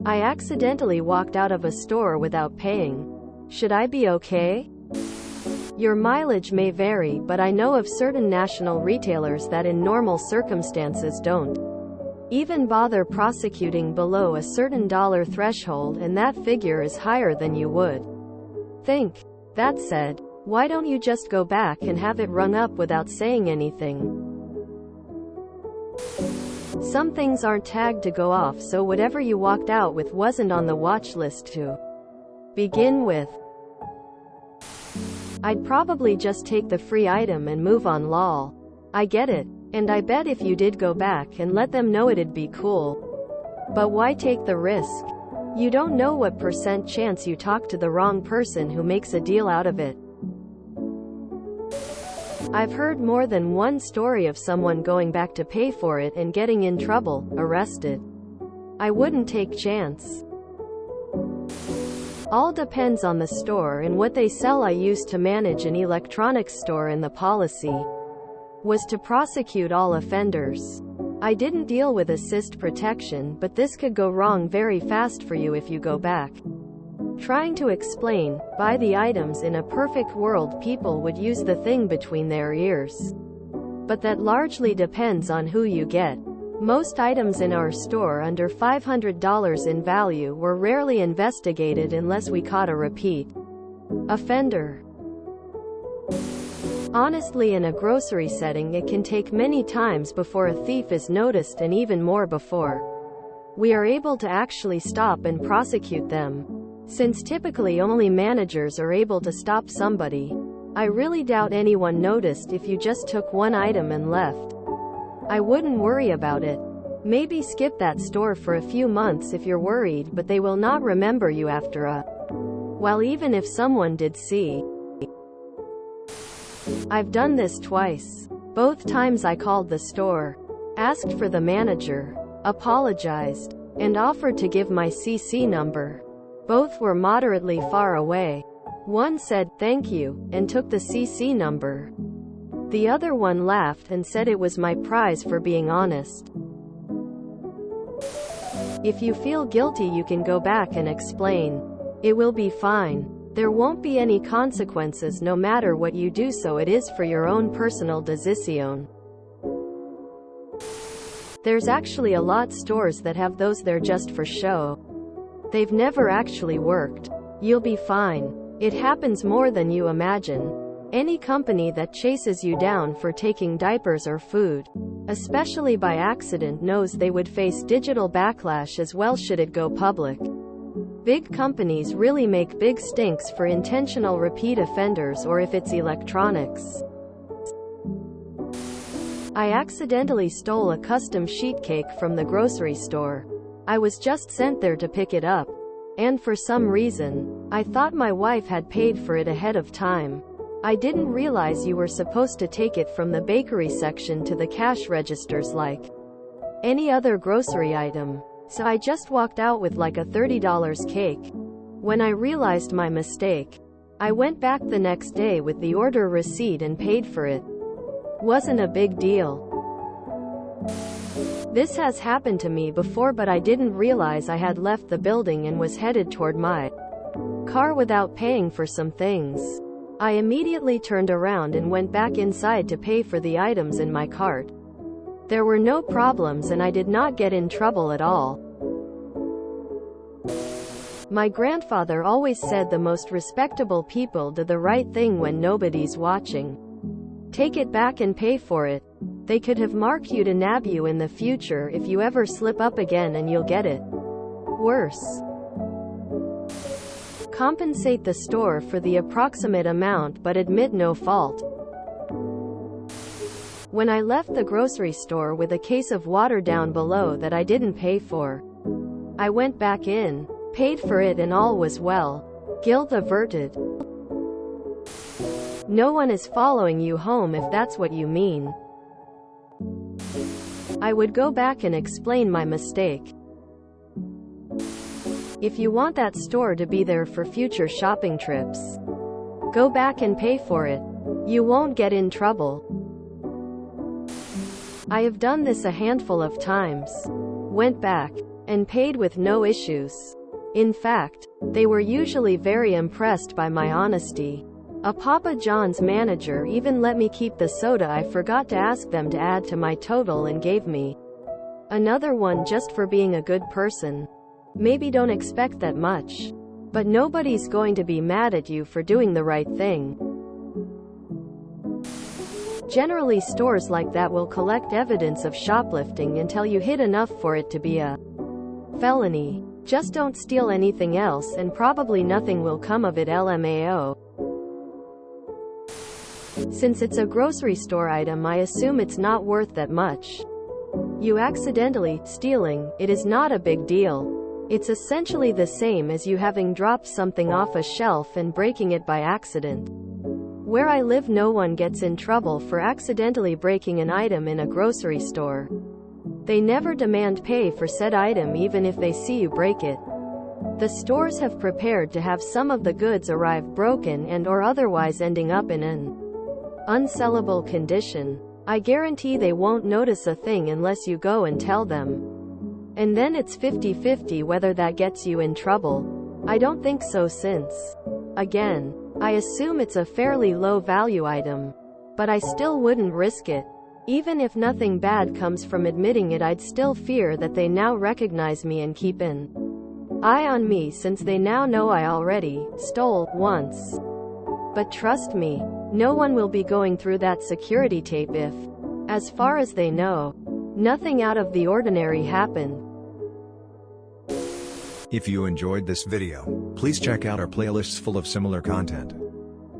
I accidentally walked out of a store without paying. Should I be okay? Your mileage may vary, but I know of certain national retailers that in normal circumstances don't even bother prosecuting below a certain dollar threshold, and that figure is higher than you would think. That said, why don't you just go back and have it rung up without saying anything? Some things aren't tagged to go off, so whatever you walked out with wasn't on the watch list to begin with. I'd probably just take the free item and move on, lol. I get it. And I bet if you did go back and let them know, it'd be cool. But why take the risk? You don't know what % chance you talk to the wrong person who makes a deal out of it. I've heard more than one story of someone going back to pay for it and getting in trouble, arrested. I wouldn't take chance. All depends on the store and what they sell. I used to manage an electronics store, and the policy was to prosecute all offenders. I didn't deal with assist protection, but this could go wrong very fast for you if you go back trying to explain, buy the items. In a perfect world, people would use the thing between their ears. But that largely depends on who you get. Most items in our store under $500 in value were rarely investigated unless we caught a repeat offender. Honestly, in a grocery setting, it can take many times before a thief is noticed, and even more before we are able to actually stop and prosecute them. Since typically only managers are able to stop somebody, I really doubt anyone noticed if you just took one item and left. I wouldn't worry about it. Maybe skip that store for a few months if you're worried, but they will not remember you after a while, even if someone did see. I've done this twice. Both times I called the store, asked for the manager, apologized, and offered to give my CC number. Both were moderately far away. One said, "Thank you," and took the CC number. The other one laughed and said it was my prize for being honest. If you feel guilty, you can go back and explain. It will be fine. There won't be any consequences no matter what you do, so it is for your own personal decision. There's actually a lot stores that have those there just for show. They've never actually worked. You'll be fine. It happens more than you imagine. Any company that chases you down for taking diapers or food, especially by accident, knows they would face digital backlash as well should it go public. Big companies really make big stinks for intentional repeat offenders, or if it's electronics. I accidentally stole a custom sheet cake from the grocery store. I was just sent there to pick it up, and for some reason, I thought my wife had paid for it ahead of time. I didn't realize you were supposed to take it from the bakery section to the cash registers like any other grocery item. So I just walked out with like a $30 cake. When I realized my mistake, I went back the next day with the order receipt and paid for it. Wasn't a big deal. This has happened to me before, but I didn't realize I had left the building and was headed toward my car without paying for some things. I immediately turned around and went back inside to pay for the items in my cart. There were no problems and I did not get in trouble at all. My grandfather always said the most respectable people do the right thing when nobody's watching. Take it back and pay for it. They could have marked you to nab you in the future if you ever slip up again, and you'll get it worse. Compensate the store for the approximate amount but admit no fault. When I left the grocery store with a case of water down below that I didn't pay for, I went back in, paid for it, and all was well. Guilt averted. No one is following you home if that's what you mean. I would go back and explain my mistake. If you want that store to be there for future shopping trips, go back and pay for it. You won't get in trouble. I have done this a handful of times. Went back and paid with no issues. In fact, they were usually very impressed by my honesty. A Papa John's manager even let me keep the soda I forgot to ask them to add to my total and gave me another one just for being a good person. Maybe don't expect that much. But nobody's going to be mad at you for doing the right thing. Generally, stores like that will collect evidence of shoplifting until you hit enough for it to be a felony. Just don't steal anything else and probably nothing will come of it, LMAO. Since it's a grocery store item, I assume it's not worth that much. You accidentally stealing it is not a big deal. It's essentially the same as you having dropped something off a shelf and breaking it by accident. Where I live, no one gets in trouble for accidentally breaking an item in a grocery store. They never demand pay for said item even if they see you break it. The stores have prepared to have some of the goods arrive broken and or otherwise ending up in an unsellable condition. I guarantee they won't notice a thing unless you go and tell them. And then it's 50-50 whether that gets you in trouble. I don't think so, since, again, I assume it's a fairly low value item. But I still wouldn't risk it. Even if nothing bad comes from admitting it, I'd still fear that they now recognize me and keep an eye on me, since they now know I already stole once. But trust me, no one will be going through that security tape if, as far as they know, nothing out of the ordinary happened. If you enjoyed this video, please check out our playlists full of similar content.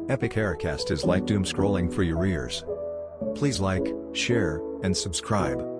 Epic Aircast is like doom scrolling for your ears. Please like, share, and subscribe.